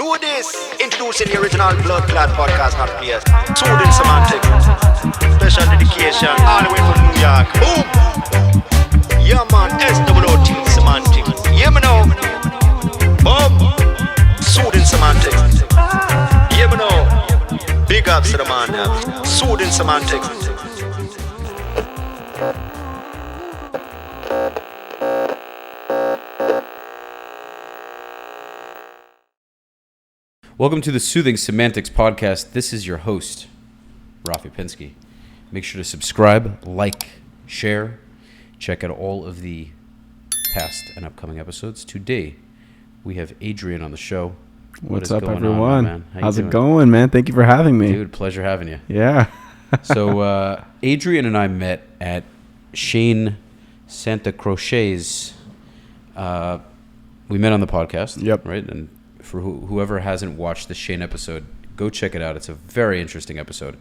Know this. Introducing the original blood clot podcast, not players. Soothing Semantics. Special dedication all the way from New York. Boom. Yeah, man. SWOT Semantics. Yeah, me know. Boom. Soothing Semantics. Yeah, me know. Big ups to the man now. Soothing Semantics. Welcome to the Soothing Semantics podcast. This is your host, Rafi Pinsky. Make sure to subscribe, like, share. Check out all of the past and upcoming episodes. Today, we have Adrian on the show. What's up, everyone? Man? How's it going, man? Thank you for having me. Dude, pleasure having you. Yeah. So, Adrian and I met at Shane Santa Crochet's. We met on the podcast. Yep. Right? And for whoever hasn't watched the Shane episode, go check it out. It's a very interesting episode.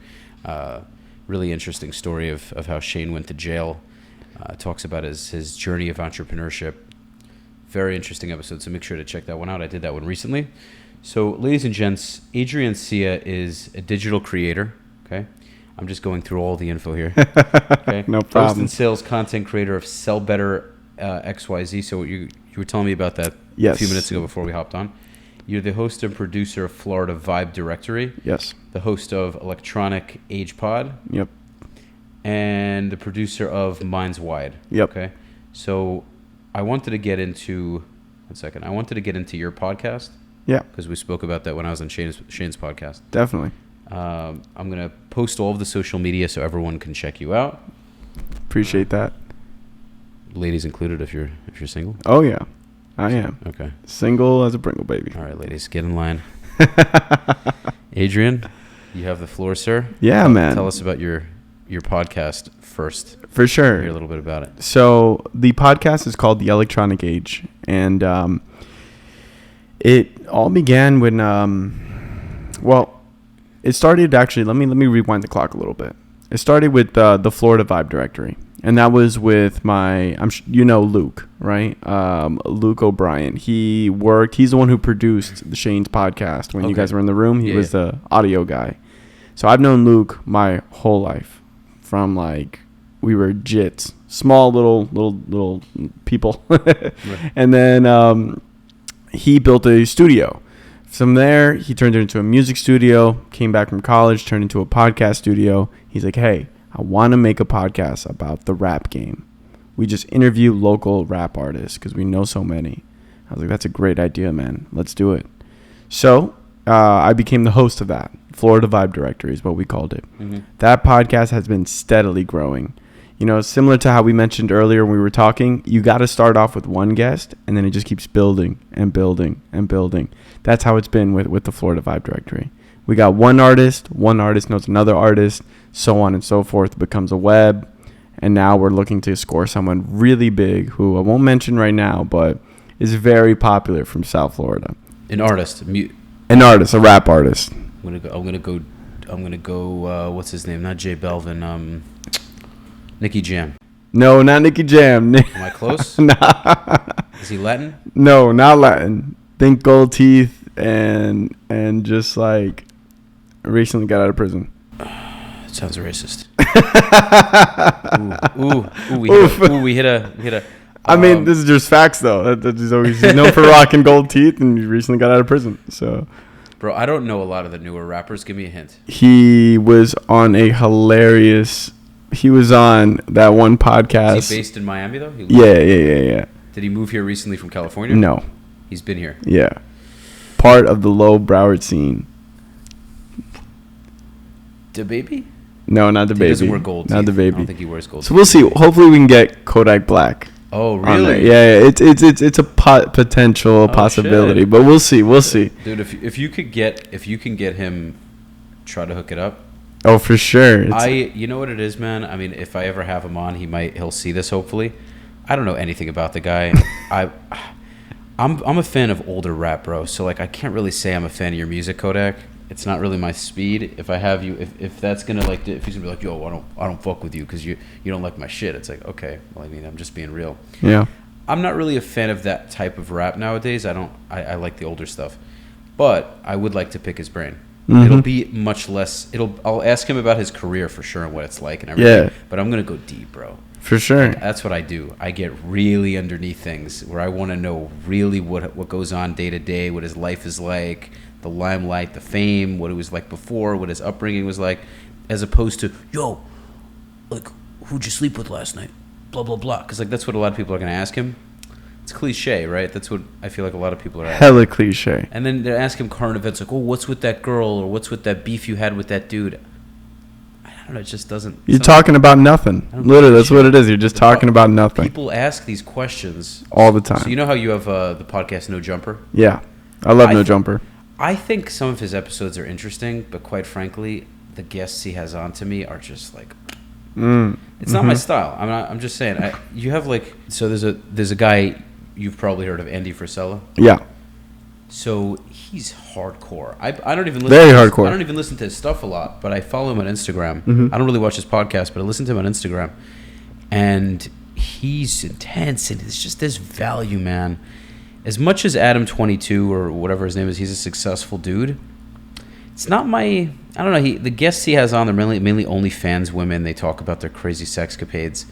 Really interesting story of how Shane went to jail. Talks about his journey of entrepreneurship. Very interesting episode, so make sure to check that one out. I did that one recently. So, ladies and gents, Adrian Cea is a digital creator. Okay, I'm just going through all the info here. Okay, no problem. Host and sales content creator of Sell Better XYZ. So you were telling me about that a few minutes ago before we hopped on. You're the host and producer of Florida Vibe Directory. Yes. The host of Electronic Age Pod. Yep. And the producer of Minds Wide. Yep. Okay. So I wanted to get into your podcast. Yeah. Because we spoke about that when I was on Shane's podcast. Definitely. I'm gonna post all of the social media so everyone can check you out. Appreciate that. Ladies included, if you're single. Oh yeah. I am. Okay. Single as a Pringle baby. All right, ladies, get in line. Adrian, you have the floor, sir. Yeah, man. Tell us about your podcast first. For sure. Hear a little bit about it. So the podcast is called The Electronic Age, and it all began when it started actually. Let me rewind the clock a little bit. It started with the Florida Vibe Directory. And that was with Luke, right? Luke O'Brien. He's the one who produced the Shane's podcast. When you guys were in the room, he was the audio guy. So I've known Luke my whole life from we were jits, small little people. Right. And then he built a studio. From there, he turned it into a music studio, came back from college, turned into a podcast studio. He's like, hey, I want to make a podcast about the rap game. We just interview local rap artists because we know so many. I was like, that's a great idea, man. Let's do it. So I became the host of that. Florida Vibe Directory is what we called it. Mm-hmm. That podcast has been steadily growing. Similar to how we mentioned earlier when we were talking, you got to start off with one guest, and then it just keeps building and building and building. That's how it's been with the Florida Vibe Directory. We got one artist knows another artist, so on and so forth. It becomes a web, and now we're looking to score someone really big who I won't mention right now, but is very popular from South Florida. An artist, a rap artist. I'm gonna go. What's his name? Not J Belvin. Nicky Jam. No, not Nicky Jam. Am I close? Nah. Is he Latin? No, not Latin. Think gold teeth and just recently got out of prison. That sounds racist. We hit a. I mean, this is just facts, though. He's known for rocking gold teeth, and he recently got out of prison. So, bro, I don't know a lot of the newer rappers. Give me a hint. He was on that one podcast. Is he based in Miami though? Yeah. Did he move here recently from California? No. He's been here. Yeah. Part of the low Broward scene. The baby? No, not the baby. He doesn't wear gold teeth. Not the baby. I don't think he wears gold teeth. So we'll see. Hopefully we can get Kodak Black. Oh, really? Yeah. It's a potential possibility, shit. But we'll see. Dude, if you can get him, try to hook it up. Oh, for sure. You know what it is, man? I mean, if I ever have him on, he'll see this, hopefully. I don't know anything about the guy. I'm a fan of older rap, bro. So I can't really say I'm a fan of your music, Kodak. It's not really my speed. If I have you, if that's gonna if he's gonna be like, yo, I don't fuck with you because you don't like my shit. It's like, okay, well, I mean, I'm just being real. Yeah. I'm not really a fan of that type of rap nowadays. I like the older stuff. but I would like to pick his brain. Mm-hmm. It'll be much less. I'll ask him about his career for sure and what it's like and everything. Yeah. But I'm gonna go deep, bro. For sure. Like, that's what I do. I get really underneath things where I want to know really what goes on day to day, what his life is like, the limelight, the fame, what it was like before, what his upbringing was like, as opposed to, yo, like, who'd you sleep with last night? Blah, blah, blah. Because, like, that's what a lot of people are going to ask him. It's cliche, right? That's what I feel like a lot of people are asking. Hella cliche. And then they ask him current events, like, oh, what's with that girl? Or what's with that beef you had with that dude? I don't know. It just doesn't. You're talking about nothing. Literally, that's what it is. You're just talking about nothing. People ask these questions all the time. So you know how you have the podcast No Jumper? Yeah. I love No Jumper. I think some of his episodes are interesting, but quite frankly, the guests he has on to me are just like, it's not my style. I'm just saying. You have like, so there's a guy you've probably heard of, Andy Frisella. Yeah. So he's hardcore. I don't even listen very hardcore. I don't even listen to his stuff a lot, but I follow him on Instagram. I don't really watch his podcast, but I listen to him on Instagram, and he's intense, and it's just this value, man. As much as Adam 22 or whatever his name is, he's a successful dude. It's not my. I don't know. The guests he has on, they're mainly OnlyFans women. They talk about their crazy sexcapades.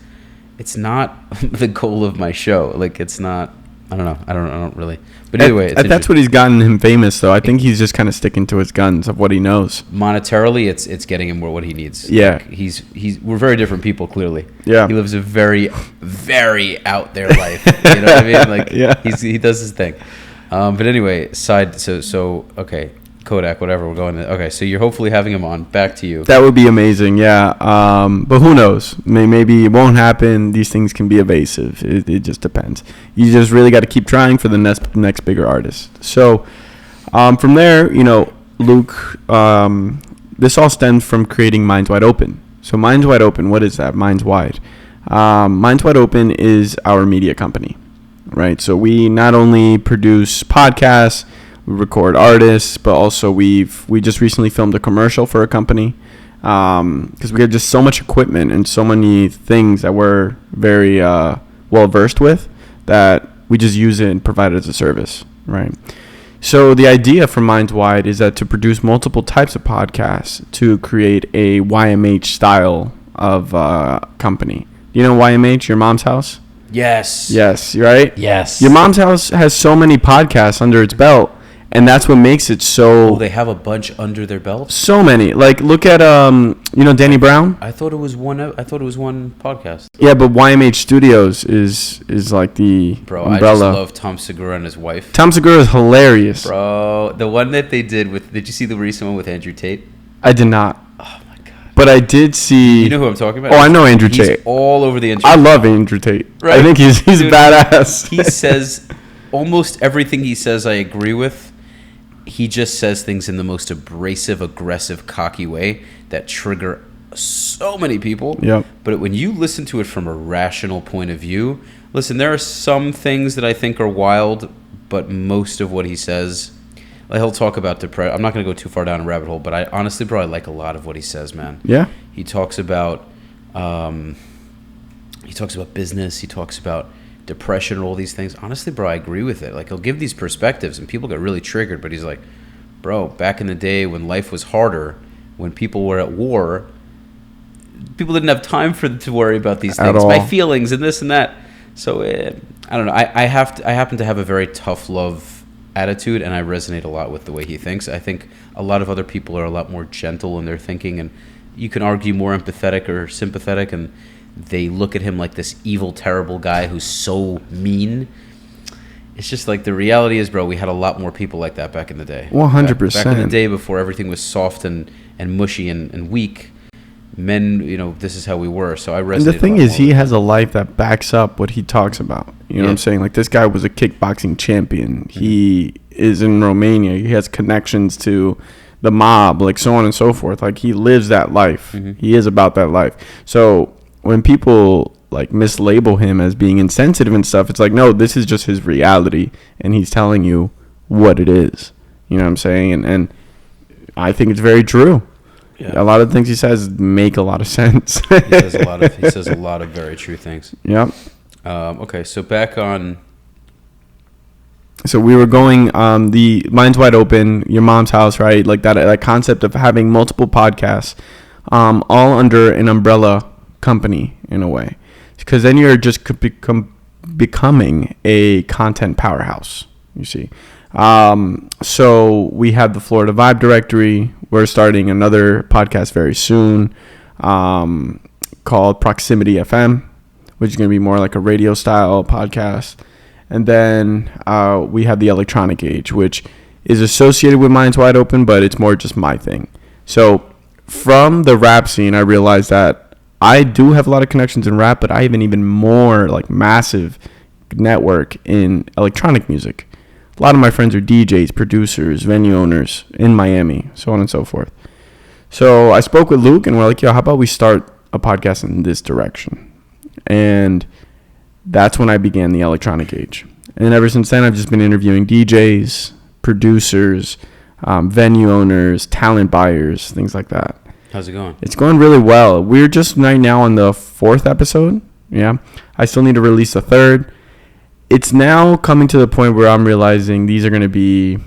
It's not the goal of my show. Like, it's not. I don't know. I don't really. But either way, that's what he's gotten him famous. Though I think he's just kind of sticking to his guns of what he knows. Monetarily, it's getting him what he needs. Yeah, like we're very different people. Clearly, yeah. He lives a very, very out there life. You know what I mean? Like, yeah. He does his thing. But anyway, so okay. Kodak, whatever, we're going to. Okay, so you're hopefully having him on. Back to you. That would be amazing, yeah. But who knows? Maybe it won't happen. These things can be evasive. It just depends. You just really got to keep trying for the next bigger artist. So from there, Luke, this all stems from creating Minds Wide Open. So Minds Wide Open, what is that? Minds Wide. Minds Wide Open is our media company, right? So we not only produce podcasts, we record artists, but also we just recently filmed a commercial for a company because we have just so much equipment and so many things that we're very well versed with that we just use it and provide it as a service, right? So the idea for Minds Wide is that to produce multiple types of podcasts to create a YMH style of company. You know YMH, Your Mom's House? Yes. Yes, right? Yes. Your Mom's House has so many podcasts under its belt. And that's what makes it so. Oh, they have a bunch under their belt. So many. Like, look at Danny Brown. I thought it was one podcast. Yeah, but YMH Studios is like the umbrella. I just love Tom Segura and his wife. Tom Segura is hilarious. Bro, the one that they did with. Did you see the recent one with Andrew Tate? I did not. Oh my god. But I did see. You know who I'm talking about? Oh, I know Andrew He's Tate. All over the internet. I love Andrew Tate. Right? I think he's Dude, badass. He says almost everything he says I agree with. He just says things in the most abrasive, aggressive, cocky way that trigger so many people. Yep. But when you listen to it from a rational point of view, listen, there are some things that I think are wild, but most of what he says, like he'll talk about depression. I'm not going to go too far down a rabbit hole, but I honestly, bro, I like a lot of what he says, man. Yeah. He talks about business. He talks about depression and all these things. Honestly, bro, I agree with it. Like, he'll give these perspectives and people get really triggered, but he's like, bro, back in the day when life was harder, when people were at war, people didn't have time to worry about these things, my feelings and this and that. So I don't know. I happen to have a very tough love attitude, and I resonate a lot with the way he thinks. I think a lot of other people are a lot more gentle in their thinking, and you can argue more empathetic or sympathetic, and they look at him like this evil, terrible guy who's so mean. It's just like the reality is, bro, we had a lot more people like that back in the day. 100%. Back in the day before everything was soft and mushy and weak, men, this is how we were. So I resonate. And the thing is, he has a life that backs up what he talks about. You know what I'm saying? Like, this guy was a kickboxing champion. Mm-hmm. He is in Romania. He has connections to the mob, like so on and so forth. Like, he lives that life. Mm-hmm. He is about that life. So when people like mislabel him as being insensitive and stuff, it's like, no, this is just his reality, and he's telling you what it is. You know what I'm saying? And I think it's very true. Yeah. A lot of the things he says make a lot of sense. He says a lot of very true things. Yep. Okay, so back on So we were going the Minds Wide Open, Your Mom's House, right? Like that concept of having multiple podcasts, all under an umbrella company in a way, because then you're just becoming a content powerhouse. You see. So we have the Florida Vibe Directory. We're starting another podcast very soon, called Proximity FM, which is going to be more like a radio style podcast. And then we have the Electronic Age, which is associated with Minds Wide Open, but it's more just my thing. So from the rap scene, I realized that I do have a lot of connections in rap, but I have an even more like massive network in electronic music. A lot of my friends are DJs, producers, venue owners in Miami, so on and so forth. So I spoke with Luke, and we're like, yo, how about we start a podcast in this direction? And that's when I began the Electronic Age. And ever since then, I've just been interviewing DJs, producers, venue owners, talent buyers, things like that. How's it going? It's going really well. We're just right now on the 4th episode. Yeah. I still need to release the 3rd. It's now coming to the point where I'm realizing these are going to be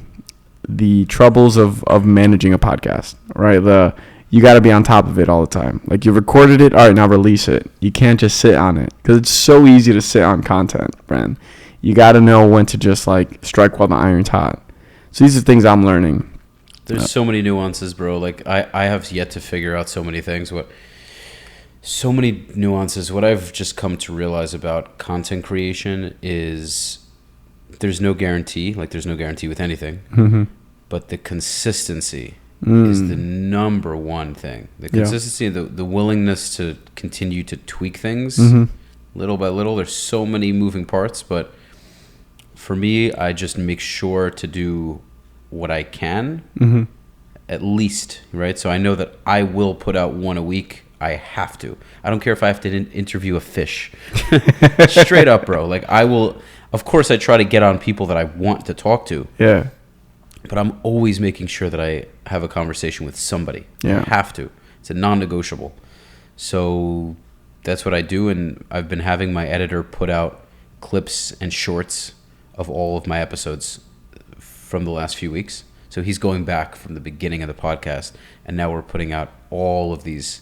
the troubles of managing a podcast, right? You got to be on top of it all the time. Like, you recorded it, all right, now release it. You can't just sit on it, because it's so easy to sit on content, Brand. You got to know when to just, like, strike while the iron's hot. So these are things I'm learning. There's so many nuances, bro. Like, I have yet to figure out so many things. So many nuances. What I've just come to realize about content creation is there's no guarantee. Like, there's no guarantee with anything. Mm-hmm. But the consistency is the number one thing. The consistency and the willingness to continue to tweak things little by little. There's so many moving parts, but for me, I just make sure to do what I can, at least, right? So I know that I will put out one a week. I have to. I don't care if I have to interview a fish. Straight up, bro. Like, I will. Of course, I try to get on people that I want to talk to. Yeah. But I'm always making sure that I have a conversation with somebody. Yeah. I have to. It's a non-negotiable. So that's what I do, and I've been having my editor put out clips and shorts of all of my episodes from the last few weeks. So he's going back from the beginning of the podcast, and now we're putting out all of these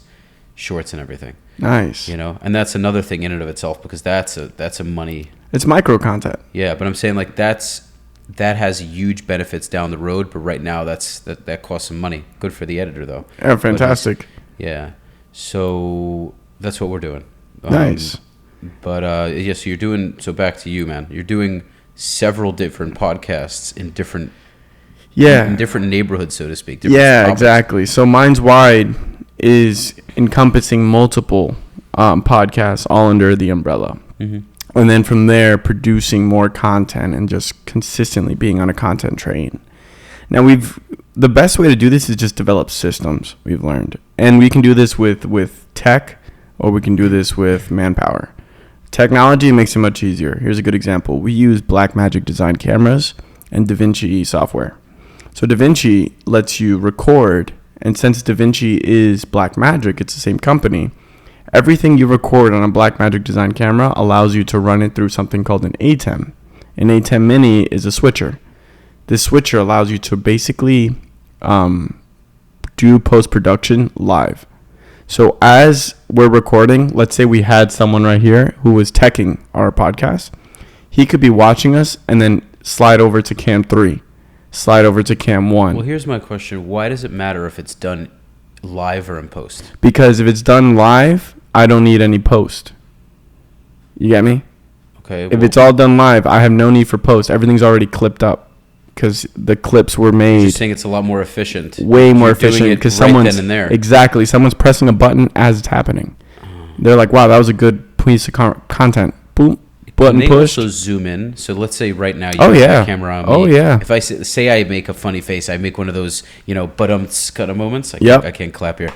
shorts and everything. Nice. You know, and that's another thing in and of itself, because that's a money. It's micro content. Yeah, but I'm saying, like, that has huge benefits down the road, but right now that costs some money. Good for the editor, though. Yeah, fantastic. Yeah, so that's what we're doing. Nice. But so you're doing. So back to you, man. You're doing several different podcasts in different neighborhoods, so to speak. Yeah, topics. exactly. So Minds Wide is encompassing multiple podcasts all under the umbrella. Mm-hmm. And then from there, producing more content and just consistently being on a content train. Now, the best way to do this is just develop systems, we've learned. And we can do this with tech, or we can do this with manpower. Technology makes it much easier. Here's a good example. We use Blackmagic design cameras and DaVinci software. So DaVinci lets you record, and since DaVinci is Blackmagic, it's the same company, everything you record on a Blackmagic design camera allows you to run it through something called an ATEM. An ATEM Mini is a switcher. This switcher allows you to basically do post-production live. So as we're recording, let's say we had someone right here who was teching our podcast. He could be watching us and then slide over to cam 3, slide over to cam 1. Well, here's my question. Why does it matter if it's done live or in post? Because if it's done live, I don't need any post. You get me? Okay. If it's all done live, I have no need for post. Everything's already clipped up because the clips were made. You're saying it's a lot more efficient. Way more efficient because someone's then and there. Exactly. Someone's pressing a button as it's happening. They're like, "Wow, that was a good piece of content." Boom. Button push. Also zoom in. So let's say right now you have the camera on me. Oh yeah. If I say I make a funny face, I make one of those, but moments. I can't clap here,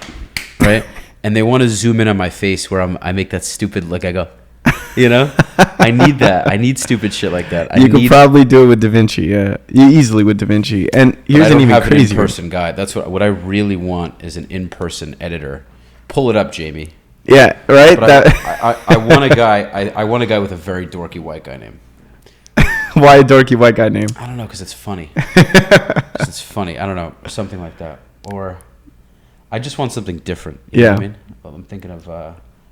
right? And they want to zoom in on my face where I make that stupid, like I go, I need that. I need stupid shit like that. You could probably do it with DaVinci, yeah, easily with DaVinci. And here's an even crazier. An in-person guy. That's what I really want is an in-person editor. Pull it up, Jamie. Yeah, right. But I want a guy. I want a guy with a very dorky white guy name. Why a dorky white guy name? I don't know, because it's funny. 'Cause it's funny. I don't know, something like that. Or I just want something different. You know what I mean? Well, I'm thinking of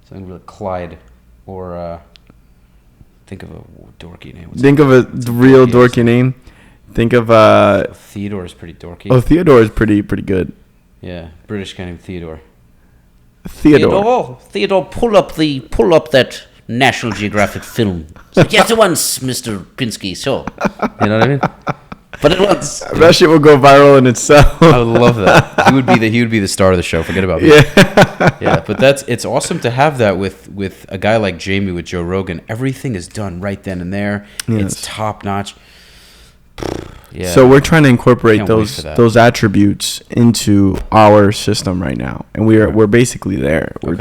something really Clyde, or think of a dorky name. Think of a real dorky name. Think of Theodore is pretty dorky. Oh, Theodore is pretty good. Yeah, British guy named Theodore. Theodore, pull up that National Geographic film. Yes, at once, Mr. Pinsky. So, You know what I mean? but at once. That shit will go viral in itself. I would love that. He would be the star of the show. Forget about me. Yeah, but it's awesome to have that with a guy like Jamie with Joe Rogan. Everything is done right then and there. Yes. It's top notch. Yeah. So we're trying to incorporate Can't wait for that. those attributes into our system right now, and we're basically there. We're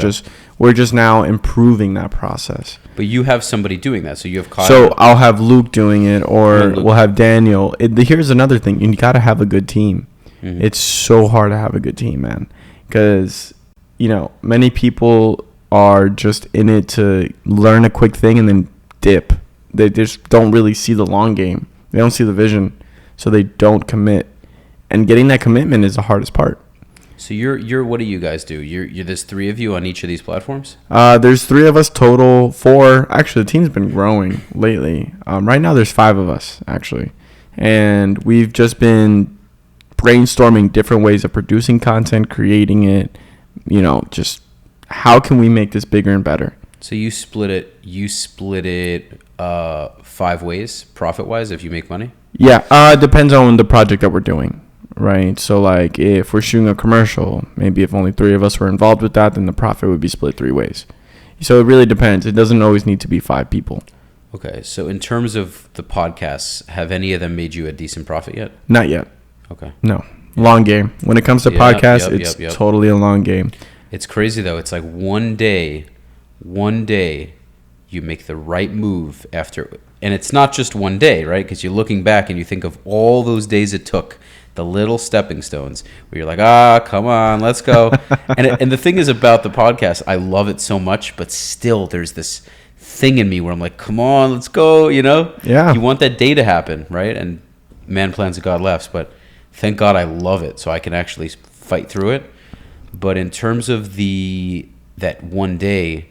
just now improving that process. But you have somebody doing that, so you have Kyle. So I'll have Luke doing it, or Yeah, Luke. we'll have Daniel. Here's another thing: you got to have a good team. Mhm. It's so hard to have a good team, man, because many people are just in it to learn a quick thing and then dip. They just don't really see the long game. They don't see the vision, so they don't commit. And getting that commitment is the hardest part. So you're what do you guys do? There's 3 of you on each of these platforms? There's 3 of us total. 4. Actually, the team's been growing lately. Right now, there's 5 of us actually, and we've just been brainstorming different ways of producing content, creating it. Just how can we make this bigger and better? So you split it 5 ways profit wise if you make money? Yeah, depends on the project that we're doing, right? So like if we're shooting a commercial, maybe if only 3 of us were involved with that, then the profit would be split 3 ways. So it really depends. It doesn't always need to be 5 people. Okay, so in terms of the podcasts, have any of them made you a decent profit yet? Not yet. Okay. No. Long game. When it comes to podcasts, it's totally a long game. It's crazy though. It's like one day you make the right move after, and it's not just one day, right? Because you're looking back and you think of all those days it took, the little stepping stones where you're like, come on, let's go. and the thing is about the podcast, I love it so much, but still there's this thing in me where I'm like, come on, let's go, Yeah. You want that day to happen, right? And man plans and God laughs, but thank God I love it so I can actually fight through it. But in terms of that one day,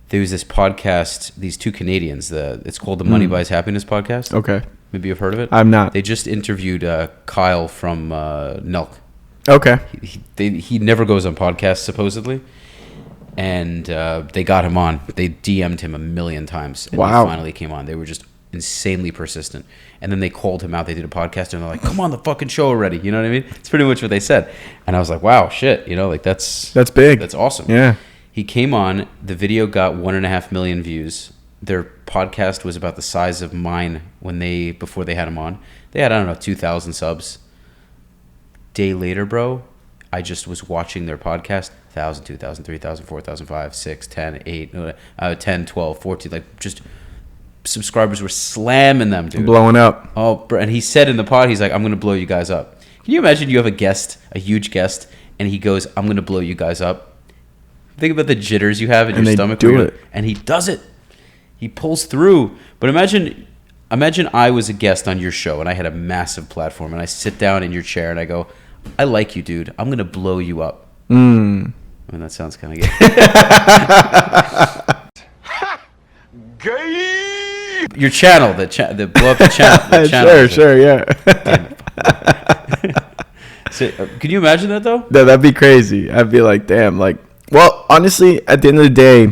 there was this podcast, these 2 Canadians, it's called the Money Buys Happiness podcast. Okay. Maybe you've heard of it? I'm not. They just interviewed Kyle from Nelk. Okay. He never goes on podcasts, supposedly. And they got him on. They DM'd him a million times. And Wow. he finally came on. They were just insanely persistent. And then they called him out. They did a podcast, and they're like, come on the fucking show already. You know what I mean? It's pretty much what they said. And I was like, wow, shit. That's big. That's awesome. Yeah. He came on. The video got 1.5 million views. Their podcast was about the size of mine before they had him on. They had, I don't know, 2,000 subs. Day later, bro, I just was watching their podcast. 1,000, 2,000, 3,000, 4,000, 5, 6, 10, 8, 10, 12, 14. Like, just subscribers were slamming them, dude. Blowing up. Oh, bro. And he said in the pod, he's like, I'm going to blow you guys up. Can you imagine you have a huge guest, and he goes, I'm going to blow you guys up? Think about the jitters you have in your stomach. And he does it. He pulls through. But imagine I was a guest on your show, and I had a massive platform, and I sit down in your chair, and I go, I like you, dude. I'm going to blow you up. I mean, that sounds kind of gay. Your channel, the blow up the channel. The channel Sure, yeah. So, can you imagine that though? No, that'd be crazy. I'd be like, damn. Well, honestly, at the end of the day,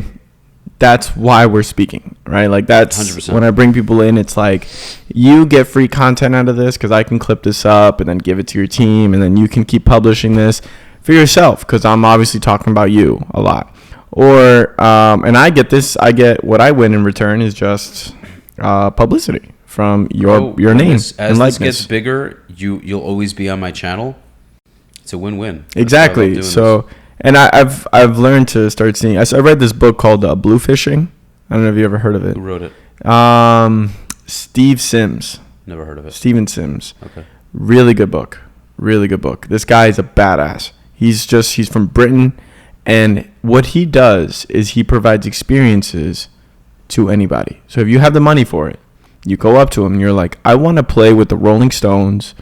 that's why we're speaking, right? Like, that's 100%. When I bring people in, it's like, you get free content out of this because I can clip this up and then give it to your team, and then you can keep publishing this for yourself because I'm obviously talking about you a lot. Or, and I get what I win in return is just publicity from your name as and this likeness. gets bigger, you'll always be on my channel. It's a win-win. Exactly. So, and I've learned to start seeing. I read this book called Blue Fishing. I don't know if you ever heard of it. Who wrote it? Steve Sims. Never heard of it. Steven Sims. Okay. Really good book. Really good book. This guy is a badass. He's from Britain, and what he does is he provides experiences to anybody. So if you have the money for it, You go up to him and you're like, I want to play with the Rolling Stones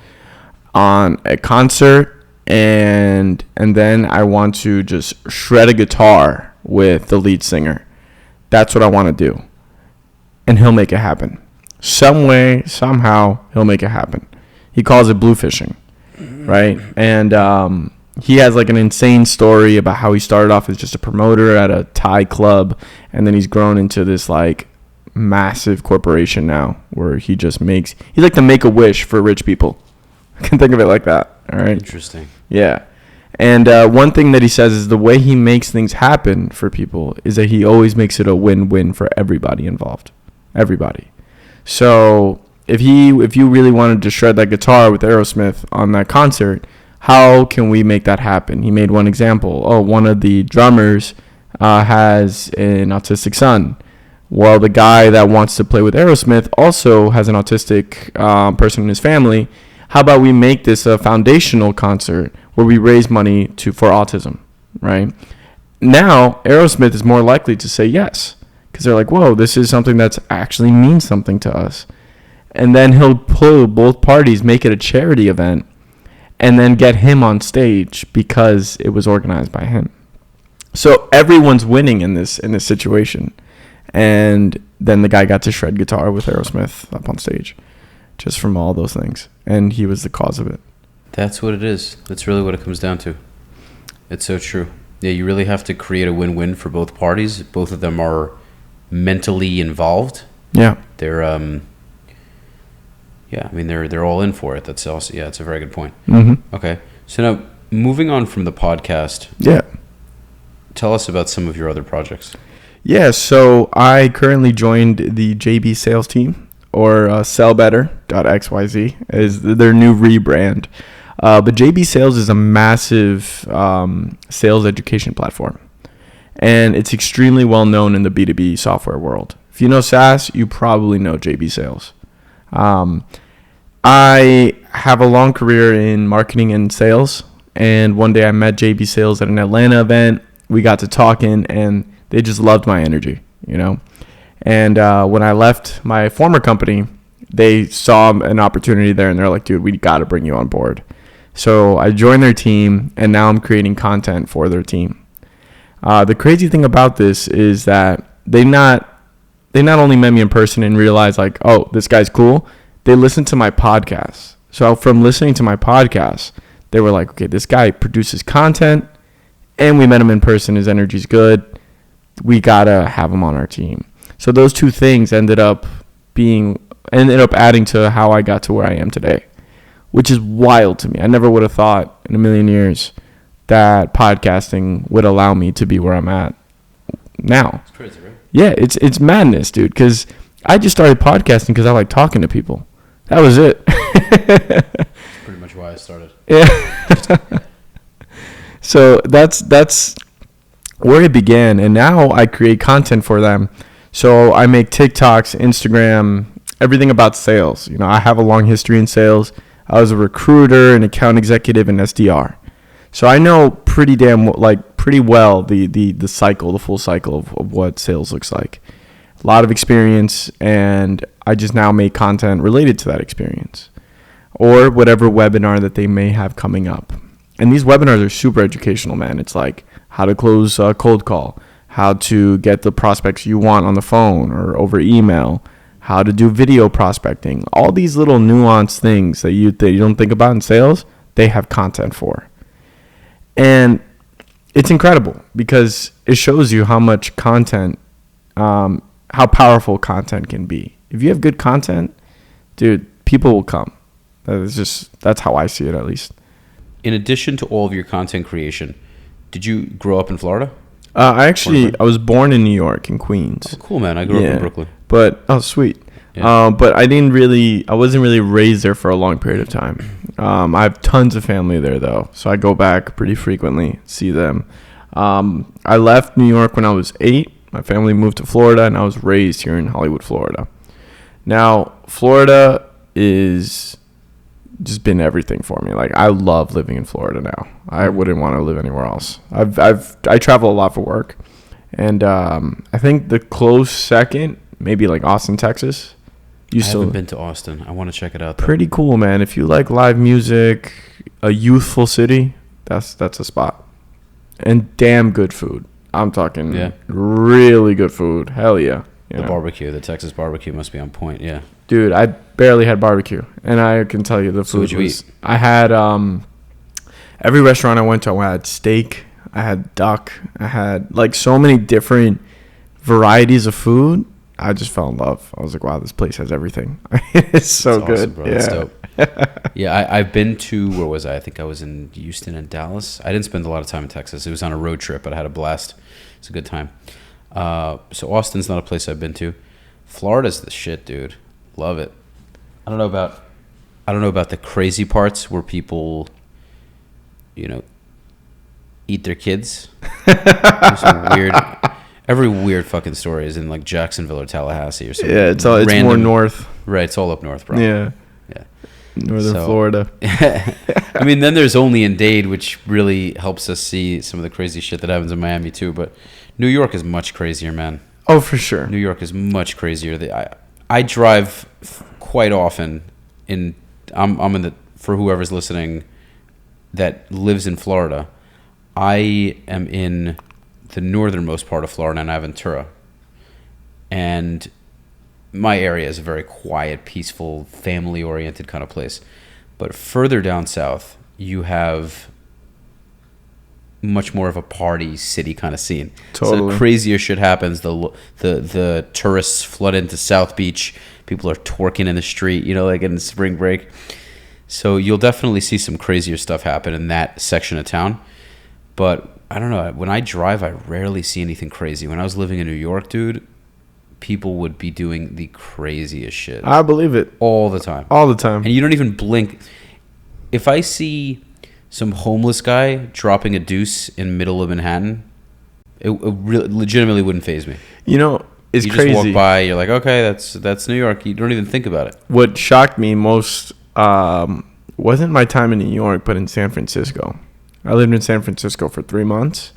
on a concert, and then I want to just shred a guitar with the lead singer. That's what I want to do. And he'll make it happen. Some way, somehow, he'll make it happen. He calls it blue fishing, right? And he has like an insane story about how he started off as just a promoter at a Thai club, and then he's grown into this like massive corporation now, where he's like the Make-A-Wish for rich people. I can think of it like that. All right. Interesting. Yeah. And one thing that he says is the way he makes things happen for people is that he always makes it a win-win for everybody involved. Everybody. So if you really wanted to shred that guitar with Aerosmith on that concert, how can we make that happen? He made one example. Oh, one of the drummers has an autistic son. Well, the guy that wants to play with Aerosmith also has an autistic person in his family. How about we make this a foundational concert where we raise money for autism, right? Now, Aerosmith is more likely to say yes, because they're like, whoa, this is something that's actually means something to us. And then he'll pull both parties, make it a charity event, and then get him on stage because it was organized by him. So everyone's winning in this situation. And then the guy got to shred guitar with Aerosmith up on stage, just from all those things. And he was the cause of it. That's what it is. That's really what it comes down to. It's so true. Yeah, you really have to create a win-win for both parties. Both of them are mentally involved. Yeah. They're they're all in for it. That's also, yeah, it's a very good point. Mm-hmm. Okay. So now, moving on from the podcast. Yeah. Tell us about some of your other projects. Yeah, so I currently joined the JB sales team, or sellbetter.xyz is their new rebrand. But JB Sales is a massive sales education platform, and it's extremely well known in the B2B software world. If you know SaaS, you probably know JB Sales. I have a long career in marketing and sales, and one day I met JB Sales at an Atlanta event. We got to talking, and they just loved my energy, you know. And when I left my former company, they saw an opportunity there, and they're like, dude, we got to bring you on board. So I joined their team, and now I'm creating content for their team. The crazy thing about this is that they not only met me in person and realized, like, oh, this guy's cool. They listened to my podcast. So from listening to my podcast, they were like, okay, this guy produces content, and we met him in person. His energy's good. We got to have him on our team. So those two things ended up adding to how I got to where I am today, which is wild to me. I never would have thought in a million years that podcasting would allow me to be where I'm at now. It's crazy, right? Yeah, it's madness, dude, because I just started podcasting because I like talking to people. That was it. That's pretty much why I started. Yeah. So that's where it began, and now I create content for them. So I make TikToks, Instagram, everything about sales. You know, I have a long history in sales. I was a recruiter, an account executive, and SDR. So I know pretty well the cycle, the full cycle of what sales looks like. A lot of experience, and I just now make content related to that experience or whatever webinar that they may have coming up. And these webinars are super educational, man. It's like how to close a cold call, how to get the prospects you want on the phone or over email, how to do video prospecting. All these little nuanced things that you don't think about in sales, they have content for. And it's incredible because it shows you how much content, how powerful content can be. If you have good content, dude, people will come. That's how I see it, at least. In addition to all of your content creation, did you grow up in Florida? I was born in New York, in Queens. Oh, cool, man. I grew up in Brooklyn. But, oh, sweet. Yeah. But I wasn't really raised there for a long period of time. I have tons of family there, though. So I go back pretty frequently, see them. I left New York when I was 8. My family moved to Florida, and I was raised here in Hollywood, Florida. Now, Florida is just been everything for me. Like, I love living in Florida now. I wouldn't want to live anywhere else. I travel a lot for work, and I think the close second, maybe like Austin, Texas. You I haven't been to Austin. I want to check it out, though. Pretty cool, man. If you like live music, a youthful city, that's a spot. And damn good food. I'm talking really good food. Hell yeah. The barbecue, the Texas barbecue must be on point, yeah. Dude, I barely had barbecue, and I can tell you the food what'd you eat? I had every restaurant I went to, I had steak, I had duck, I had like so many different varieties of food. I just fell in love. I was like, wow, this place has everything. It's so That's good. awesome, bro. That's dope. Yeah, I've been to, where was I? I think I was in Houston and Dallas. I didn't spend a lot of time in Texas. It was on a road trip, but I had a blast. It's a good time. So Austin's not a place I've been to. Florida's the shit, dude. Love it. I don't know about the crazy parts where people, eat their kids. There's some weird. Every weird fucking story is in like Jacksonville or Tallahassee or something. Yeah, it's more north. Right, it's all up north, bro. Yeah. Northern Florida. I mean, then there's only in Dade, which really helps us see some of the crazy shit that happens in Miami too. But New York is much crazier, man. Oh, for sure. New York is much crazier. I drive quite often I'm in the, for whoever's listening that lives in Florida, I am in the northernmost part of Florida in Aventura. And my area is a very quiet, peaceful, family-oriented kind of place. But further down south, you have much more of a party city kind of scene. Totally. So crazier shit happens. The tourists flood into South Beach. People are twerking in the street, like in spring break. So you'll definitely see some crazier stuff happen in that section of town. But I don't know. When I drive, I rarely see anything crazy. When I was living in New York, dude, people would be doing the craziest shit. I believe it. All the time. All the time. And you don't even blink. If I see some homeless guy dropping a deuce in middle of Manhattan, it really, legitimately wouldn't faze me. It's you crazy. You just walk by, you're like, okay, that's New York. You don't even think about it. What shocked me most wasn't my time in New York, but in San Francisco. I lived in San Francisco for 3 months,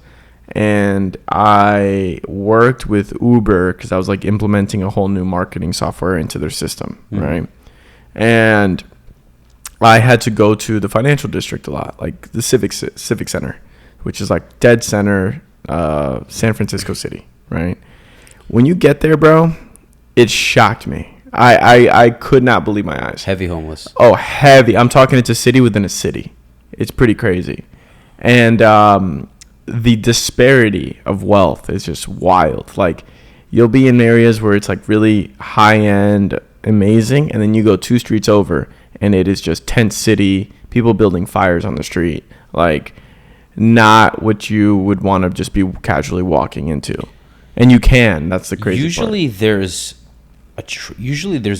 and I worked with Uber because I was like implementing a whole new marketing software into their system, right? And I had to go to the financial district a lot, like the Civic Center, which is like dead center, San Francisco City, right? When you get there, bro, it shocked me. I could not believe my eyes. Heavy homeless. Oh, heavy. I'm talking it's a city within a city. It's pretty crazy. And the disparity of wealth is just wild. Like, you'll be in areas where it's like really high-end, amazing, and then you go 2 streets over, and it is just tent city, people building fires on the street. Like, not what you would want to just be casually walking into. And you can. That's the crazy Usually part. There's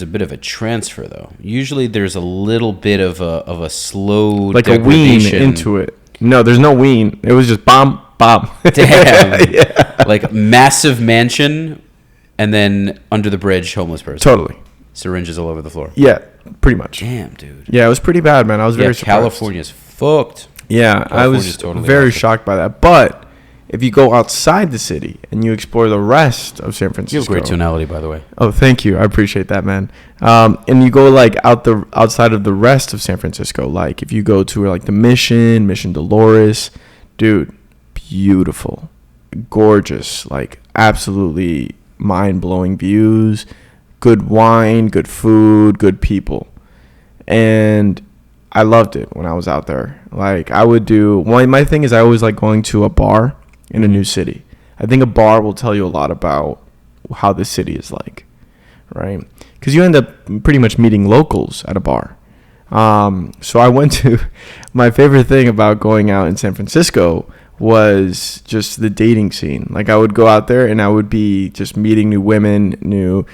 a bit of a transfer, though. Usually there's a little bit of a slow like a wean into it. No, there's no wean. It was just bomb. Damn. Yeah. Like massive mansion, and then under the bridge, homeless person. Totally. Syringes all over the floor. Yeah, pretty much. Damn, dude. Yeah, it was pretty bad, man. I was very surprised. California's fucked. Yeah, I was totally very shocked by that. But if you go outside the city and you explore the rest of San Francisco, You have great tonality, by the way. Oh, thank you. I appreciate that, man. And you go like outside of the rest of San Francisco, like if you go to like the Mission Dolores, dude, beautiful, gorgeous, like absolutely mind-blowing views, good wine, good food, good people. And I loved it when I was out there. Like I would do, my thing is I always like going to a bar in a new city. I think a bar will tell you a lot about how the city is like, right? Because you end up pretty much meeting locals at a bar. So I went to, my favorite thing about going out in San Francisco was just the dating scene. Like I would go out there and I would be just meeting new women, new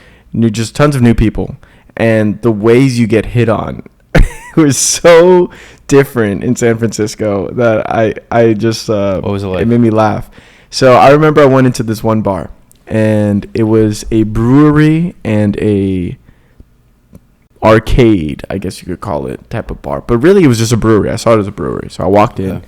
just tons of new people. And the ways you get hit on was so different in San Francisco that I just what was it like? It made me laugh. So I remember I went into this one bar, and it was a brewery and a arcade, I guess you could call it, type of bar. But really, it was just a brewery. I saw it as a brewery. So I walked in,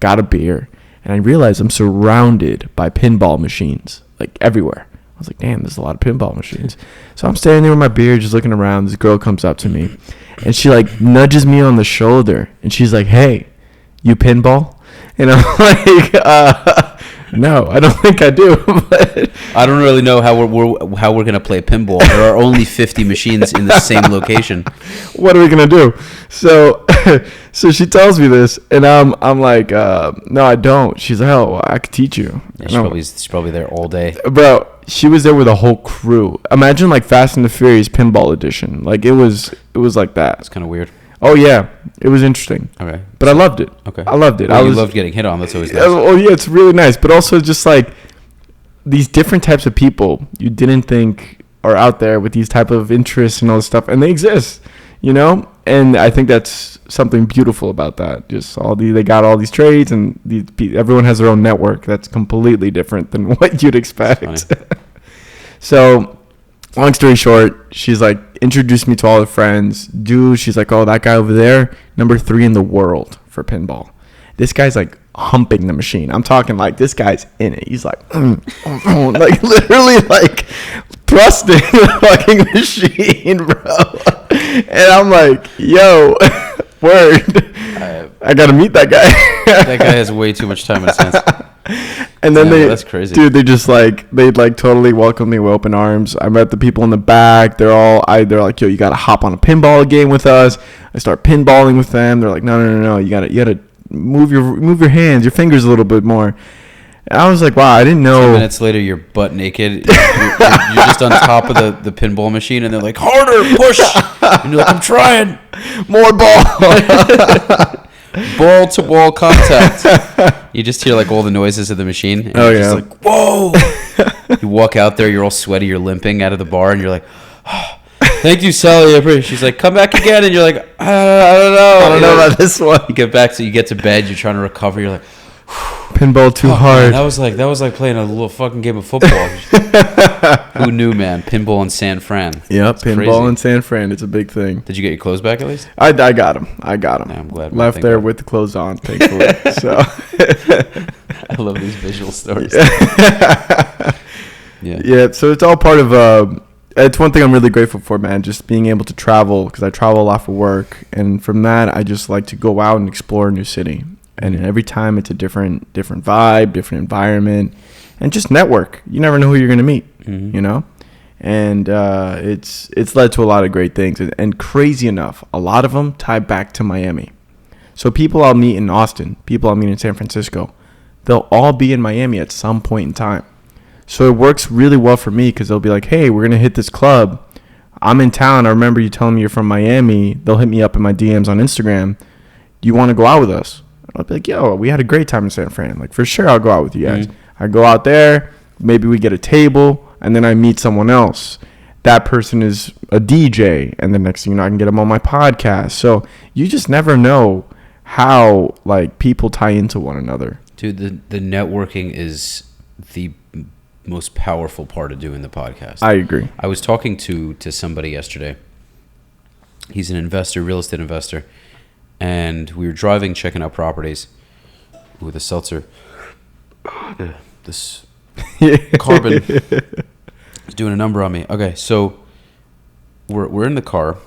got a beer, and I realized I'm surrounded by pinball machines, like everywhere. I was like, damn, there's a lot of pinball machines. So I'm standing there with my beer, just looking around. This girl comes up to me, and she like nudges me on the shoulder, and she's like, hey, you pinball? And I'm like, no, I don't think I do. But I don't really know how we're gonna play pinball. There are only 50 machines in the same location. what are we gonna do? So, so she tells me this, and I'm like, no, I don't. She's like, oh, well, I could teach you. Yeah, And she's probably there all day. bro, she was there with a whole crew. Imagine like Fast and the Furious Pinball Edition. Like it was like that. It's kind of weird. Oh yeah, it was interesting. Okay, But I loved it. okay. I loved it. Well, I you loved getting hit on. That's always nice. Oh yeah, it's really nice. But also just like these different types of people you didn't think are out there with these type of interests and all this stuff, and they exist, you know. And I think that's something beautiful about that. Just they got all these trades, and everyone has their own network that's completely different than what you'd expect. So, long story short, she's like introduced me to all her friends. She's like, oh, that guy over there, number 3 in the world for pinball. This guy's like humping the machine. I'm talking like this guy's in it. He's like, like literally like thrusting the fucking machine, bro. And I'm like, yo, word. I gotta meet that guy. That guy has way too much time in his hands. And then that's crazy. Dude, they'd like totally welcome me with open arms. I met the people in the back. They're like, yo, you gotta hop on a pinball game with us. I start pinballing with them. They're like, no, you gotta move your hands, your fingers a little bit more. And I was like, wow, I didn't know. 10 minutes later, you're butt naked. You're just on top of the pinball machine, and they're like, harder, push. And you're like, I'm trying. More ball. Ball to wall contact. You just hear like all the noises of the machine. And you're just like, whoa. You walk out there, you're all sweaty, you're limping out of the bar, and you're like, oh, thank you, Sally. I appreciate it. She's like, come back again. And you're like, I don't know. I don't know about this one. You get back, so you get to bed, you're trying to recover. You're like, pinball too hard. Man, that was like playing a little fucking game of football. Who knew, man? Pinball in San Fran. Yep, It's pinball crazy. in San Fran. It's a big thing. Did you get your clothes back at least? I got him. Yeah, I'm glad. Left Thank there God. with the clothes on, thankfully. So I love these visual stories. Yeah. yeah, so it's all part of. It's one thing I'm really grateful for, man. Just being able to travel, because I travel a lot for work, and from that, I just like to go out and explore a new city. And every time it's a different vibe, different environment, and just network. You never know who you're gonna meet, you know. And it's led to a lot of great things. And crazy enough, a lot of them tie back to Miami. So people I'll meet in Austin, people I'll meet in San Francisco, they'll all be in Miami at some point in time. So it works really well for me, because they'll be like, hey, we're gonna hit this club. I'm in town. I remember you telling me you're from Miami. They'll hit me up in my DMs on Instagram. Do you want to go out with us? I'll be like, yo, we had a great time in San Fran. Like, for sure, I'll go out with you guys. I go out there, maybe we get a table, and then I meet someone else. That person is a DJ, and the next thing you know, I can get them on my podcast. So you just never know how, like, people tie into one another. Dude, the networking is the most powerful part of doing the podcast. I agree. I was talking to somebody yesterday. He's an investor, real estate investor. And we were driving, checking out properties with a seltzer. This carbon is doing a number on me. Okay, so we're in the car,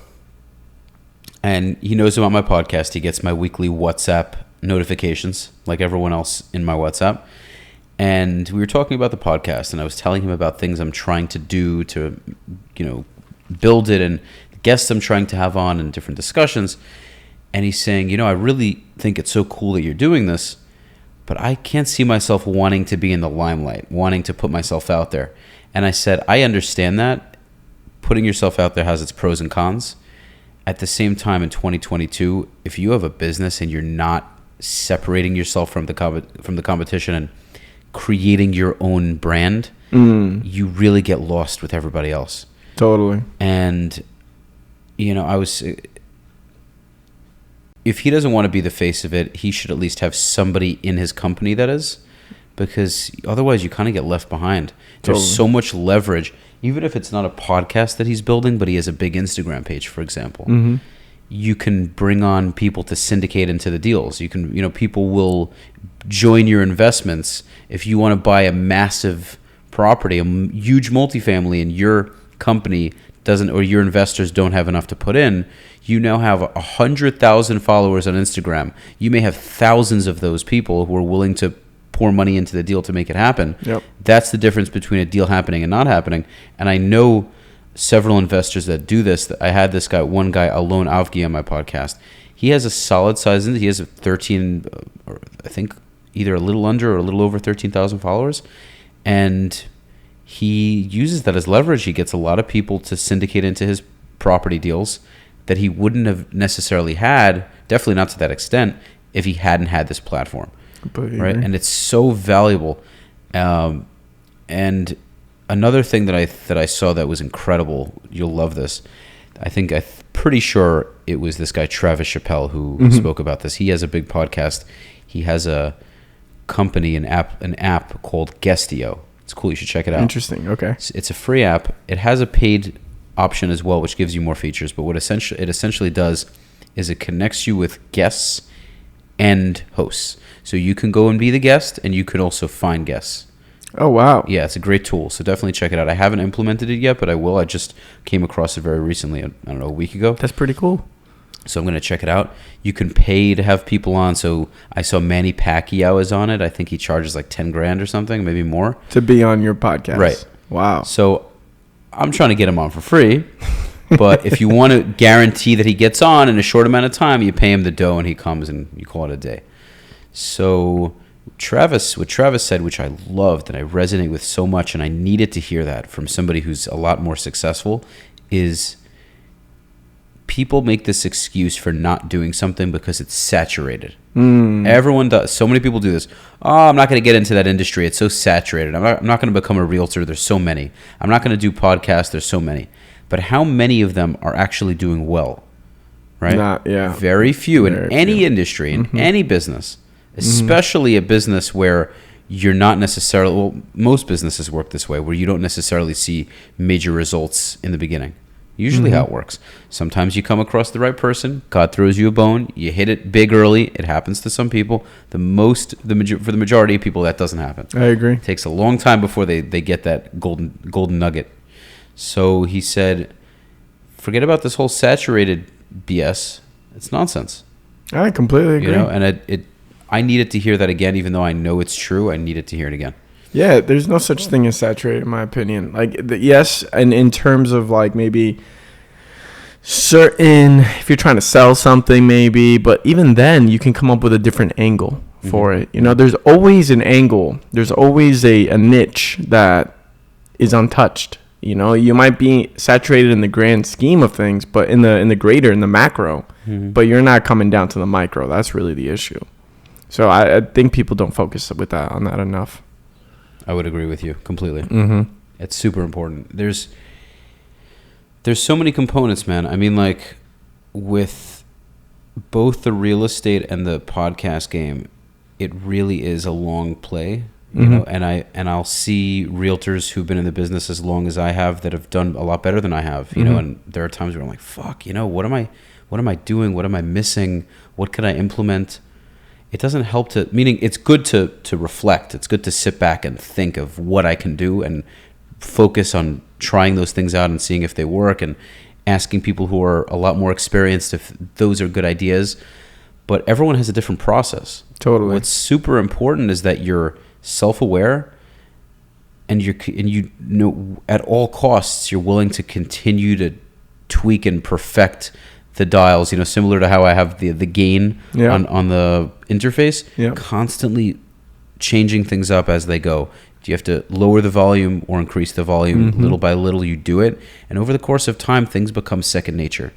and he knows about my podcast. He gets my weekly WhatsApp notifications, like everyone else in my WhatsApp. And we were talking about the podcast, and I was telling him about things I'm trying to do to, build it, and guests I'm trying to have on, and different discussions. And he's saying, I really think it's so cool that you're doing this, but I can't see myself wanting to be in the limelight, wanting to put myself out there. And I said, I understand that. Putting yourself out there has its pros and cons. At the same time, in 2022, if you have a business and you're not separating yourself from the competition and creating your own brand, you really get lost with everybody else. Totally. And, if he doesn't want to be the face of it, he should at least have somebody in his company that is, because otherwise you kind of get left behind. There's so much leverage, even if it's not a podcast that he's building, but he has a big Instagram page, for example. You can bring on people to syndicate into the deals. You can, people will join your investments if you want to buy a massive property, a huge multifamily, and your company doesn't, or your investors don't have enough to put in, you now have 100,000 followers on Instagram. You may have thousands of those people who are willing to pour money into the deal to make it happen. Yep. That's the difference between a deal happening and not happening. And I know several investors that do this. I had this guy, one guy, Alon Avgi, on my podcast. He has a solid size. He has a 13, I think, either a little under or a little over 13,000 followers. And he uses that as leverage. He gets a lot of people to syndicate into his property deals that he wouldn't have necessarily had, definitely not to that extent, if he hadn't had this platform. Right? And it's so valuable. And another thing that I saw that was incredible, you'll love this. I'm pretty sure it was this guy Travis Chappelle who spoke about this. He has a big podcast. He has a company, an app called Guestio. It's cool. You should check it out. Interesting. Okay. It's a free app. It has a paid option as well, which gives you more features. But what it essentially does is it connects you with guests and hosts. So you can go and be the guest, and you can also find guests. Oh, wow. Yeah, it's a great tool. So definitely check it out. I haven't implemented it yet, but I will. I just came across it very recently, I don't know, a week ago. That's pretty cool. So I'm going to check it out. You can pay to have people on. So I saw Manny Pacquiao is on it. I think he charges like 10 grand or something, maybe more. To be on your podcast. Right. Wow. So I'm trying to get him on for free. But if you want to guarantee that he gets on in a short amount of time, you pay him the dough and he comes and you call it a day. So what Travis said, which I loved and I resonate with so much, and I needed to hear that from somebody who's a lot more successful, is people make this excuse for not doing something because it's saturated. Everyone does. So many people do this. Oh, I'm not going to get into that industry. It's so saturated. I'm not going to become a realtor. There's so many. I'm not going to do podcasts. There's so many. But how many of them are actually doing well? Right? Very few in any industry, in any business, especially a business where you're not necessarily, well, most businesses work this way, where you don't necessarily see major results in the beginning. Usually how it works. Sometimes you come across the right person, God throws you a bone, you hit it big early. It happens to some people. For the majority of people, that doesn't happen. I agree. It takes a long time before they get that golden nugget. So he said, forget about this whole saturated BS. It's nonsense. I completely agree. You know, and I needed to hear that again, even though I know it's true. I needed to hear it again. Yeah, there's no such thing as saturated, in my opinion. Like, yes, and in terms of like maybe certain, if you're trying to sell something, maybe, but even then, you can come up with a different angle for it. You know, there's always an angle. There's always a niche that is untouched. You know, you might be saturated in the grand scheme of things, but in the greater, in the macro, but you're not coming down to the micro. That's really the issue. So I think people don't focus on that enough. I would agree with you completely. It's super important. There's so many components, man. I mean, like, with both the real estate and the podcast game, it really is a long play. You know, and I'll see realtors who've been in the business as long as I have that have done a lot better than I have. You know, and there are times where I'm like, fuck, you know, what am I doing? What am I missing? What could I implement? It doesn't help meaning it's good to reflect. It's good to sit back and think of what I can do and focus on trying those things out and seeing if they work and asking people who are a lot more experienced if those are good ideas. But everyone has a different process. Totally. What's super important is that you're self-aware and you know at all costs you're willing to continue to tweak and perfect the dials, you know, similar to how I have the gain on the interface, constantly changing things up as they go. Do you have to lower the volume or increase the volume? Little by little you do it, and over the course of time things become second nature.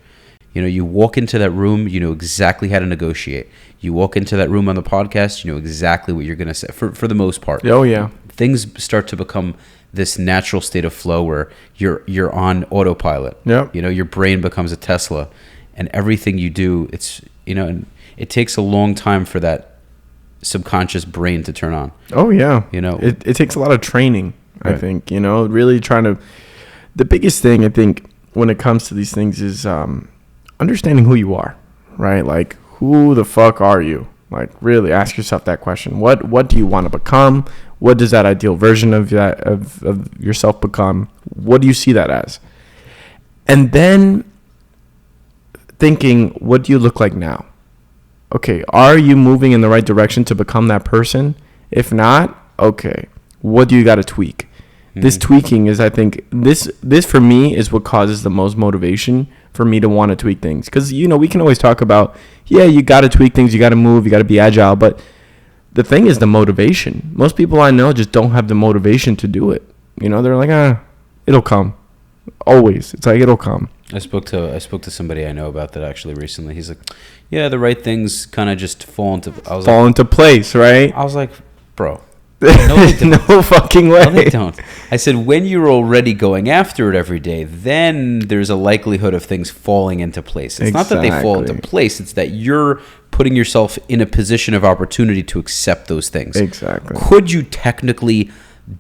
You know, you walk into that room, you know exactly how to negotiate. You walk into that room on the podcast, you know exactly what you're going to say for the most part. Oh yeah. Things start to become this natural state of flow where you're on autopilot. Yep. You know, your brain becomes a Tesla. And everything you do, it's, you know, and it takes a long time for that subconscious brain to turn on. Oh, yeah. You know, it takes a lot of training, right. I think, you know, really the biggest thing I think when it comes to these things is understanding who you are, right? Like, who the fuck are you? Like, really ask yourself that question. What do you want to become? What does that ideal version of that of yourself become? What do you see that as? And then thinking, what do you look like now? Okay, are you moving in the right direction to become that person? If not, okay, what do you got to tweak? This tweaking is, I think, this for me is what causes the most motivation for me to want to tweak things. Because, we can always talk about, you got to tweak things, you got to move, you got to be agile. But the thing is the motivation. Most people I know just don't have the motivation to do it. They're like, it'll come. Always. It's like, it'll come. I spoke to somebody I know about that actually recently. He's like, yeah, the right things kind of just fall into place, right? I was like, bro. No fucking way. No, they don't. I said, when you're already going after it every day, then there's a likelihood of things falling into place. It's not that they fall into place. It's that you're putting yourself in a position of opportunity to accept those things. Exactly. Could you technically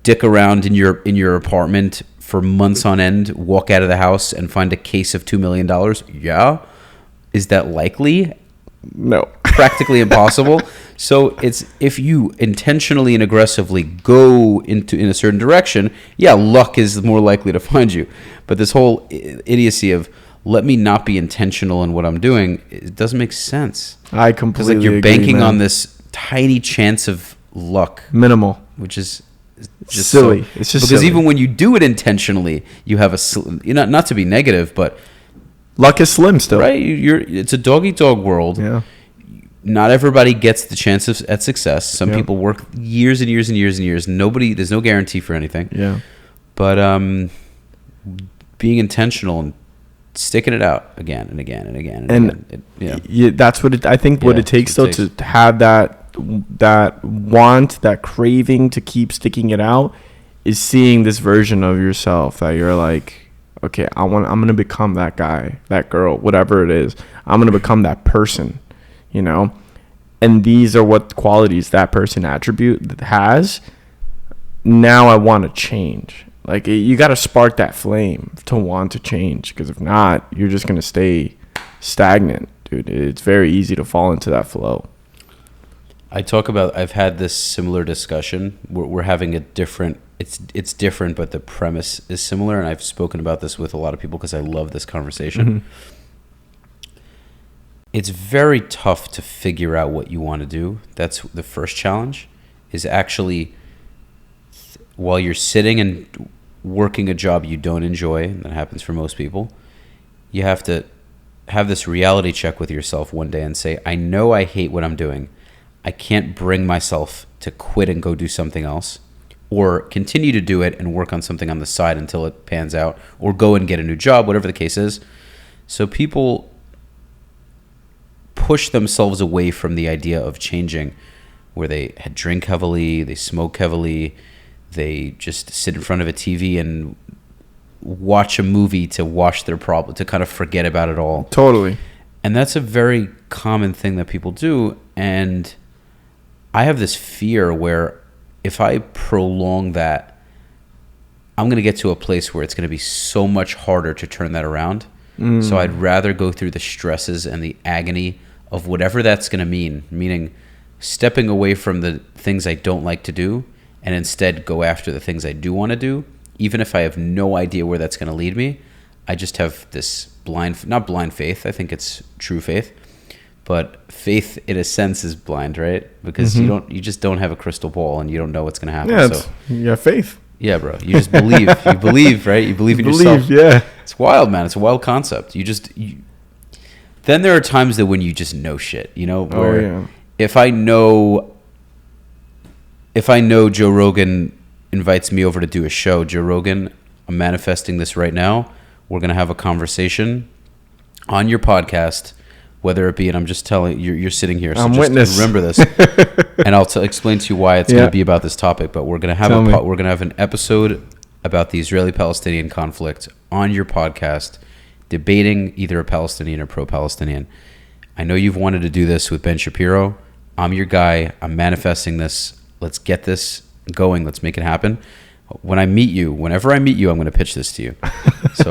dick around in your apartment for months on end, walk out of the house and find a case of $2 million? Yeah. Is that likely? No. Practically impossible. So it's, if you intentionally and aggressively go in a certain direction, luck is more likely to find you. But this whole idiocy of, let me not be intentional in what I'm doing, it doesn't make sense. I completely agree. Because you're banking man. on this tiny chance of luck. Minimal. Which is just silly. So, it's just because silly. even when you do it intentionally, you have not to be negative, but luck is slim still. Right? It's a dog-eat-dog world. Yeah. Not everybody gets the chance at success. Some people work years and years and years and years. There's no guarantee for anything. Yeah. But being intentional and sticking it out again and again and again and again. That's what I think what it takes to have that want, that craving to keep sticking it out, is seeing this version of yourself that you're like, okay, I'm going to become that guy, that girl, whatever it is. I'm going to become that person. And these are what qualities that person attribute has. Now I want to change. Like, you got to spark that flame to want to change, because if not, you're just going to stay stagnant, dude. It's very easy to fall into that flow. I've had this similar discussion. We're having a different, it's different, but the premise is similar. And I've spoken about this with a lot of people because I love this conversation. Mm-hmm. It's very tough to figure out what you want to do. That's the first challenge, is actually while you're sitting and working a job you don't enjoy, and that happens for most people, you have to have this reality check with yourself one day and say, I know I hate what I'm doing. I can't bring myself to quit and go do something else, or continue to do it and work on something on the side until it pans out, or go and get a new job, whatever the case is. So people push themselves away from the idea of changing, where they drink heavily, they smoke heavily, they just sit in front of a TV and watch a movie to wash their problem, to kind of forget about it all. Totally. And that's a very common thing that people do. And I have this fear where if I prolong that, I'm going to get to a place where it's going to be so much harder to turn that around. So I'd rather go through the stresses and the agony of whatever that's going to mean, meaning stepping away from the things I don't like to do and instead go after the things I do want to do, even if I have no idea where that's going to lead me. I just have this not blind faith, I think it's true faith, but faith in a sense is blind, right? Because you just don't have a crystal ball and you don't know what's going to happen. Yeah, you have faith. Yeah, bro. You just believe. You believe, right? You believe in yourself. Yeah. It's wild, man. It's a wild concept. Then there are times that when you just know shit, where if I know Joe Rogan invites me over to do a show, Joe Rogan, I'm manifesting this right now. We're going to have a conversation on your podcast, whether it be, and I'm just telling you, you're sitting here, so I'm just witness. Remember this, and I'll explain to you why it's going to be about this topic. But we're going to have we're going to have an episode about the Israeli-Palestinian conflict on your podcast, debating either a Palestinian or pro-Palestinian. I know you've wanted to do this with Ben Shapiro. I'm your guy. I'm manifesting this. Let's get this going. Let's make it happen. Whenever I meet you, I'm going to pitch this to you. So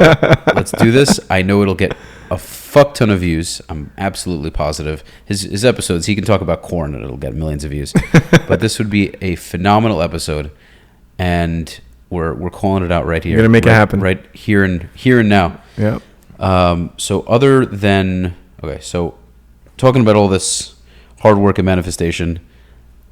let's do this. I know it'll get a fuck ton of views. I'm absolutely positive. His episodes, he can talk about corn and it'll get millions of views. But this would be a phenomenal episode, and we're calling it out right here. You're gonna make it happen right here and now. Yeah. So other than so talking about all this hard work and manifestation,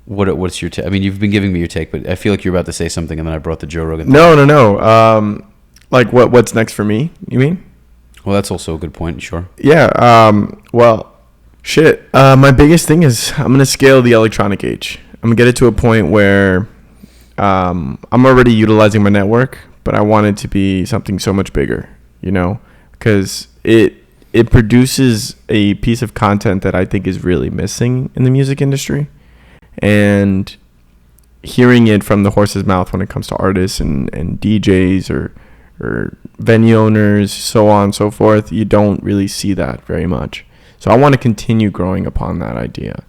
what's your take? I mean, you've been giving me your take, but I feel like you're about to say something, and then I brought the Joe Rogan thing. No. Like what's next for me? You mean? Well, that's also a good point. Sure. Yeah. Well, shit. My biggest thing is I'm gonna scale the electronic age. I'm gonna get it to a point where I'm already utilizing my network, but I want it to be something so much bigger. You know, because it produces a piece of content that I think is really missing in the music industry, and hearing it from the horse's mouth when it comes to artists and DJs or venue owners, so on and so forth, you don't really see that very much. So I want to continue growing upon that idea.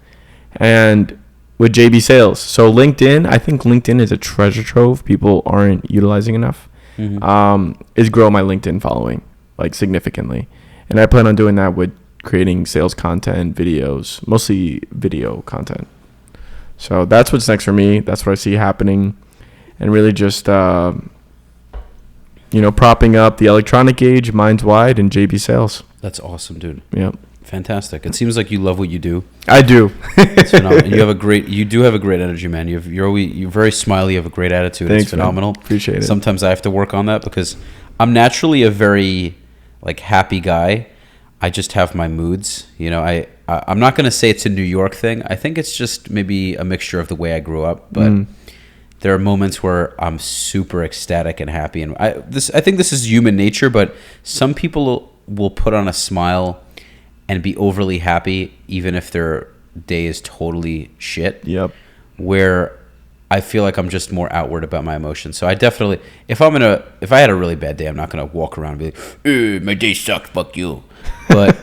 And with JB Sales, so LinkedIn, I think LinkedIn is a treasure trove people aren't utilizing enough. Is grow my LinkedIn following like significantly, and I plan on doing that with creating sales content, videos, mostly video content. So that's what's next for me. That's what I see happening, and really just propping up the electronic age, Minds Wide, and JB Sales. That's awesome, dude. Yeah, fantastic. It seems like you love what you do. I do. It's phenomenal. And you do have a great energy, man. You're very smiley. You have a great attitude. Thanks, it's phenomenal. Man. Appreciate it. Sometimes I have to work on that because I'm naturally a very happy guy. I just have my moods. I'm not going to say it's a New York thing. I think it's just maybe a mixture of the way I grew up. But there are moments where I'm super ecstatic and happy. And I think this is human nature, but some people will put on a smile and be overly happy even if their day is totally shit. Yep. Where I feel like I'm just more outward about my emotions. So I definitely, if I had a really bad day, I'm not going to walk around and be like, my day sucked, fuck you. But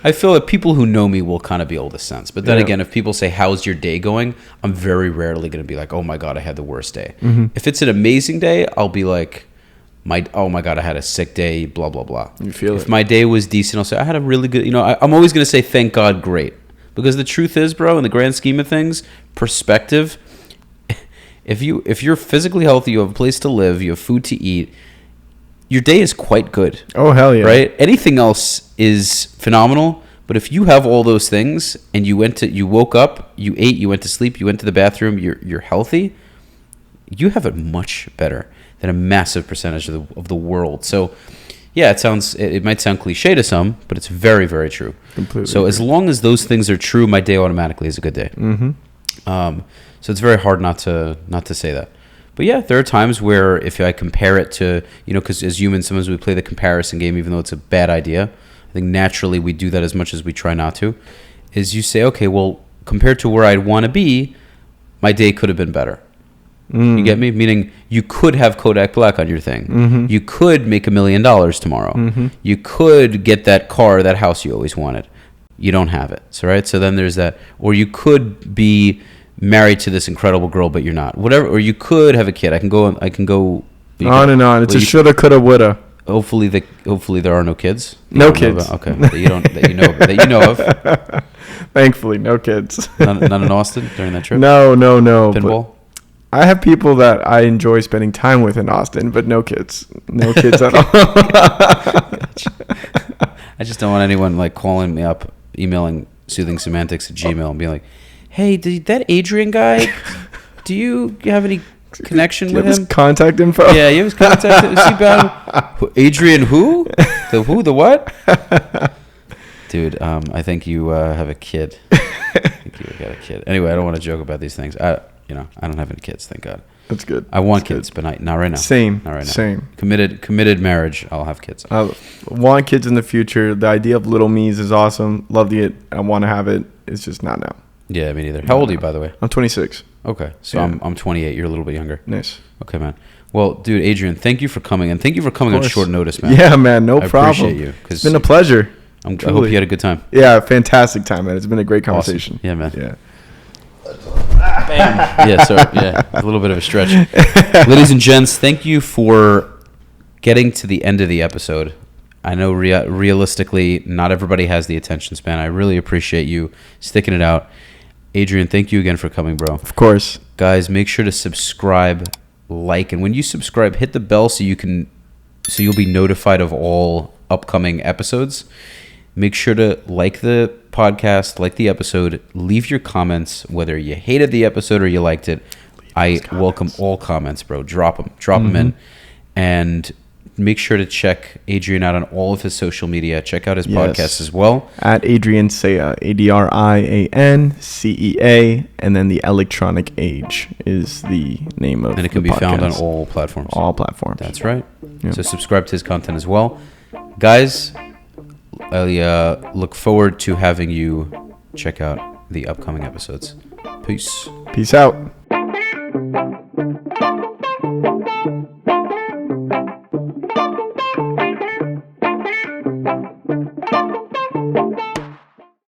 I feel that people who know me will kind of be able to sense. But then again, if people say, how's your day going? I'm very rarely going to be like, oh my God, I had the worst day. If it's an amazing day, I'll be like, oh my God, I had a sick day, blah, blah, blah. You feel if it. my day was decent, I'll say, I had a really good, I'm always going to say, thank God, great. Because the truth is, bro, in the grand scheme of things, perspective, if you're physically healthy, you have a place to live, you have food to eat, your day is quite good. Oh, hell yeah. Right? Anything else is phenomenal, but if you have all those things and you woke up, you ate, you went to sleep, you went to the bathroom, you're healthy, you have it much better than a massive percentage of the world. So, yeah, it might sound cliche to some, but it's very, very true. Completely. So as long as those things are true, my day automatically is a good day. So it's very hard not to say that. But yeah, there are times where if I compare it to, because as humans, sometimes we play the comparison game, even though it's a bad idea. I think naturally we do that as much as we try not to, is you say, okay, well, compared to where I'd want to be, my day could have been better. You get me? Meaning you could have Kodak Black on your thing. You could make $1 million tomorrow. You could get that car, that house you always wanted. You don't have it. So then there's that. Or you could be married to this incredible girl, but you're not. Whatever. Or you could have a kid. I can go on and on. It's a shoulda, coulda, woulda. Hopefully there are no kids. No kids. Okay. that you know of. Thankfully, no kids. Not in Austin during that trip. No. Pinball. I have people that I enjoy spending time with in Austin, but no kids. No kids at all. I just don't want anyone calling me up, emailing soothingsemantics@gmail and being like, hey, that Adrian guy, do you have any connection with him? His contact info? Yeah, you have his contact info. Is he bad? Adrian who? The who? The what? Dude, I think you have a kid. I think you got a kid. Anyway, I don't want to joke about these things. I don't have any kids, thank God. That's good. I want kids, but not right now. Same. Not right now. Same. Committed marriage. I'll have kids. I want kids in the future. The idea of little me's is awesome. Love it. I want to have it. It's just not now. Yeah, me neither. How old are you, by the way? I'm 26. Okay, so Yeah. I'm 28. You're a little bit younger. Nice. Okay, man. Well, dude, Adrian, thank you for coming, and thank you for coming on short notice, man. Yeah, man. No I problem. appreciate you. It's been a pleasure. I hope you had a good time. Yeah, fantastic time, man. It's been a great conversation. Awesome. Yeah, man. Yeah. Bam. Yeah, a little bit of a stretch. Ladies and gents, thank you for getting to the end of the episode. I know realistically, not everybody has the attention span. I really appreciate you sticking it out. Adrian, thank you again for coming, bro. Of course. Guys, make sure to subscribe, like, and when you subscribe, hit the bell so you'll be notified of all upcoming episodes. Make sure to like the podcast, like the episode, leave your comments, whether you hated the episode or you liked it. I welcome all comments, bro. Drop them in. And make sure to check Adrian out on all of his social media. Check out his podcast as well. At Adrian Cea, ADRIANCEA, and then the Electronic Age is the name of the podcast. And it can be found on all platforms. All platforms. That's right. Yeah. So subscribe to his content as well. Guys, I look forward to having you check out the upcoming episodes. Peace. Peace out.